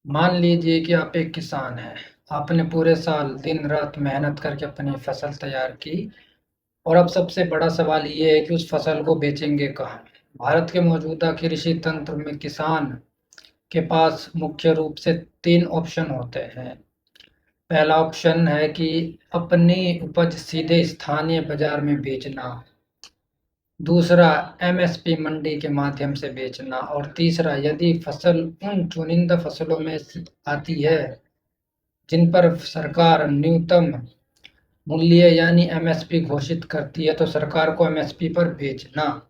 मान लीजिए कि आप एक किसान हैं। आपने पूरे साल दिन रात मेहनत करके अपनी फसल तैयार की और अब सबसे बड़ा सवाल ये है कि उस फसल को बेचेंगे कहाँ। भारत के मौजूदा कृषि तंत्र में किसान के पास मुख्य रूप से तीन ऑप्शन होते हैं। पहला ऑप्शन है कि अपनी उपज सीधे स्थानीय बाजार में बेचना। दूसरा, एमएसपी मंडी के माध्यम से बेचना। और तीसरा, यदि फसल उन चुनिंदा फसलों में से आती है जिन पर सरकार न्यूनतम मूल्य यानी एमएसपी घोषित करती है, तो सरकार को एमएसपी पर बेचना।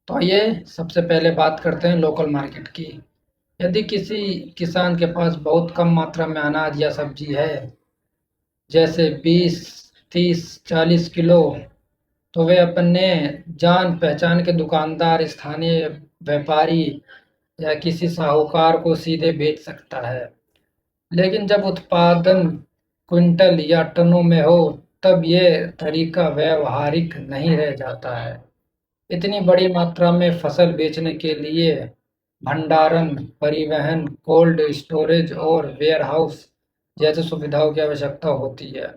तो ये सबसे पहले बात करते हैं लोकल मार्केट की। यदि किसी किसान के पास बहुत कम मात्रा में अनाज या सब्जी है, जैसे 20, 30, 40 किलो, तो वे अपने जान पहचान के दुकानदार, स्थानीय व्यापारी या किसी साहूकार को सीधे बेच सकता है। लेकिन जब उत्पादन क्विंटल या टनों में हो, तब ये तरीका व्यावहारिक नहीं रह जाता है। इतनी बड़ी मात्रा में फसल बेचने के लिए भंडारण, परिवहन, कोल्ड स्टोरेज और वेयरहाउस जैसी सुविधाओं की आवश्यकता होती है,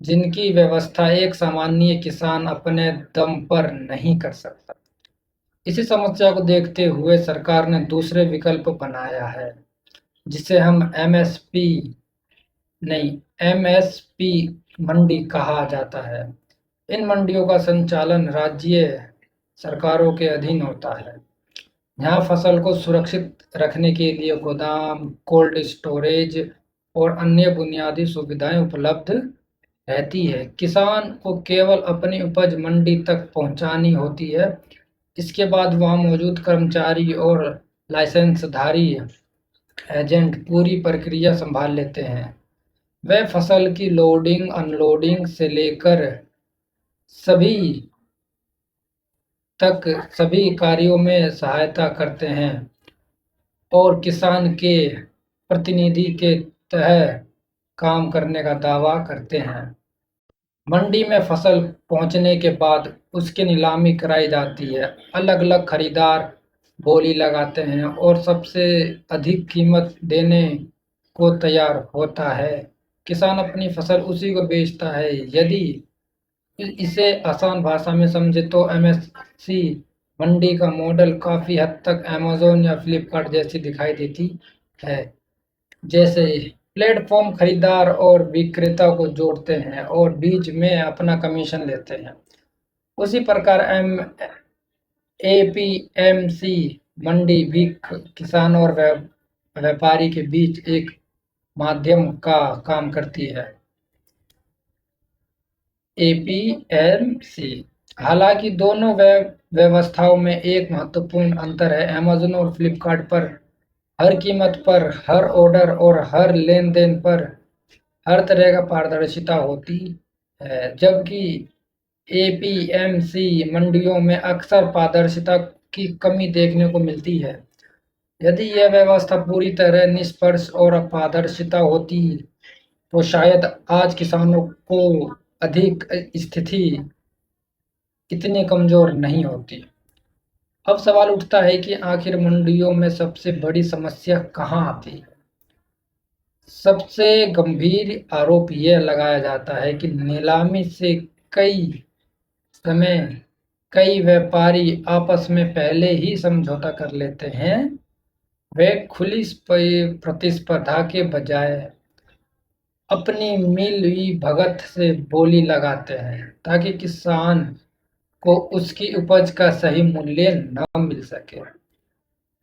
जिनकी व्यवस्था एक सामान्य किसान अपने दम पर नहीं कर सकता। इसी समस्या को देखते हुए सरकार ने दूसरे विकल्प बनाया है, जिसे हम एमएसपी नहीं, एमएसपी मंडी कहा जाता है। इन मंडियों का संचालन राज्य सरकारों के अधीन होता है। यहाँ फसल को सुरक्षित रखने के लिए गोदाम, कोल्ड स्टोरेज और अन्य बुनियादी सुविधाएं उपलब्ध रहती है। किसान को केवल अपनी उपज मंडी तक पहुंचानी होती है। इसके बाद वहां मौजूद कर्मचारी और लाइसेंसधारी एजेंट पूरी प्रक्रिया संभाल लेते हैं। वे फसल की लोडिंग, अनलोडिंग से लेकर सभी तक सभी कार्यों में सहायता करते हैं और किसान के प्रतिनिधि के तहत काम करने का दावा करते हैं। मंडी में फसल पहुंचने के बाद उसकी नीलामी कराई जाती है। अलग-अलग खरीदार बोली लगाते हैं और सबसे अधिक कीमत देने को तैयार होता है। किसान अपनी फसल उसी को बेचता है। यदि इसे आसान भाषा में समझे तो एमएससी मंडी का मॉडल काफी हद तक अमेज़न या फ्लिपकार्ट जैसी दिखाई देती है। जैसे प्लेटफॉर्म खरीदार और विक्रेता को जोड़ते हैं और बीच में अपना कमीशन लेते हैं। उसी प्रकार एम एपीएमसी मंडी भी किसान और व्यापारी के बीच एक माध्यम का काम करती है। एपीएमसी, हालांकि दोनों व्यवस्थाओं में एक महत्वपूर्ण अंतर है। अमेज़न और फ्लिपकार्ट पर हर कीमत पर, हर ऑर्डर और हर लेन-देन पर हर तरह का पारदर्शिता होती है, जबकि एपीएमसी मंडियों में अक्सर पारदर्शिता की कमी देखने को मिलती है। यदि यह व्यवस्था पूरी तरह निष्पक्ष और अपारदर्शिता होती, तो शायद आज किसानों को अधिक स्थिति इतनी कमजोर नहीं होती। अब सवाल उठता है कि आखिर मंडियों में सबसे बड़ी समस्या कहाँ आती है। सबसे गंभीर आरोप यह लगाया जाता है कि नीलामी से कई समय कई व्यापारी आपस में पहले ही समझौता कर लेते हैं। वे खुली प्रतिस्पर्धा के बजाय अपनी मिली भगत से बोली लगाते हैं, ताकि किसान को उसकी उपज का सही मूल्य न मिल सके।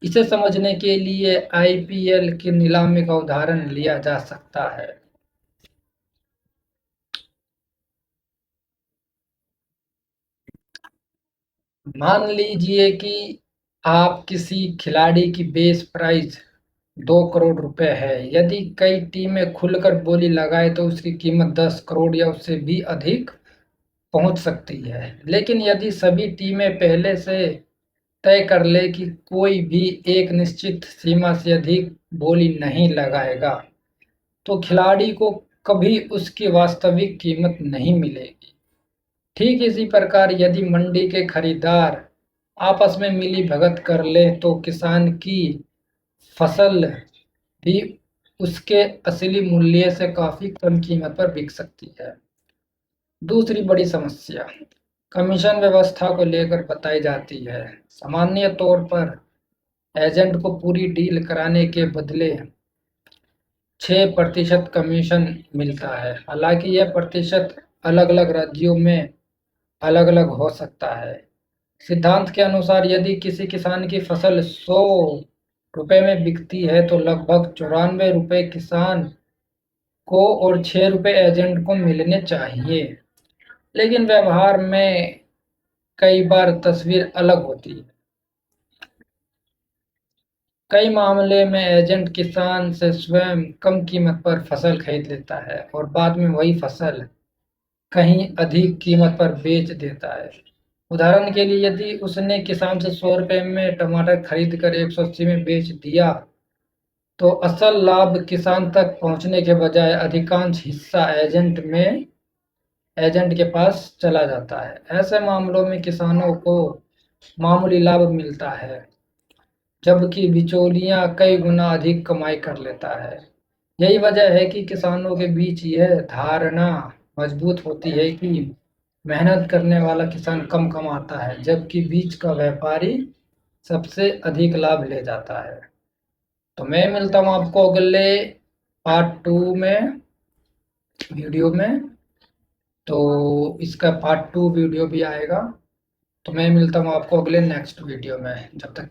इसे समझने के लिए आईपीएल की नीलामी का उदाहरण लिया जा सकता है। मान लीजिए कि आप किसी खिलाड़ी की बेस प्राइस 2 करोड़ रुपए है। यदि कई टीमें खुलकर बोली लगाए तो उसकी कीमत 10 करोड़ या उससे भी अधिक पहुंच सकती है। लेकिन यदि सभी टीमें पहले से तय कर ले कि कोई भी एक निश्चित सीमा से अधिक बोली नहीं लगाएगा, तो खिलाड़ी को कभी उसकी वास्तविक कीमत नहीं मिलेगी। ठीक इसी प्रकार यदि मंडी के खरीदार आपस में मिली भगत कर ले, तो किसान की फसल भी उसके असली मूल्य से काफ़ी कम कीमत पर बिक सकती है। दूसरी बड़ी समस्या कमीशन व्यवस्था को लेकर बताई जाती है। सामान्य तौर पर एजेंट को पूरी डील कराने के बदले 6% कमीशन मिलता है। हालांकि यह प्रतिशत अलग-अलग राज्यों में अलग-अलग हो सकता है। सिद्धांत के अनुसार यदि किसी किसान की फसल 100 रुपए में बिकती है तो लगभग 94 रुपए किसान को और 6 रुपए एजेंट को मिलने चाहिए। लेकिन व्यवहार में कई बार तस्वीर अलग होती है। कई मामले में एजेंट किसान से स्वयं कम कीमत पर फसल खरीद लेता है और बाद में वही फसल कहीं अधिक कीमत पर बेच देता है। उदाहरण के लिए यदि उसने किसान से 100 रुपए में टमाटर खरीद कर 180 में बेच दिया तो असल लाभ किसान तक पहुंचने के बजाय अधिकांश हिस्सा एजेंट के पास चला जाता है। ऐसे मामलों में किसानों को मामूली लाभ मिलता है जबकि बिचौलिया कई गुना अधिक कमाई कर लेता है। यही वजह है कि किसानों के बीच यह धारणा मजबूत होती है कि मेहनत करने वाला किसान कम कमाता है जबकि बीच का व्यापारी सबसे अधिक लाभ ले जाता है। तो मैं मिलता हूँ आपको अगले पार्ट 2 में, वीडियो में। तो इसका पार्ट 2 वीडियो भी आएगा। तो मैं मिलता हूँ आपको अगले नेक्स्ट वीडियो में। जब तक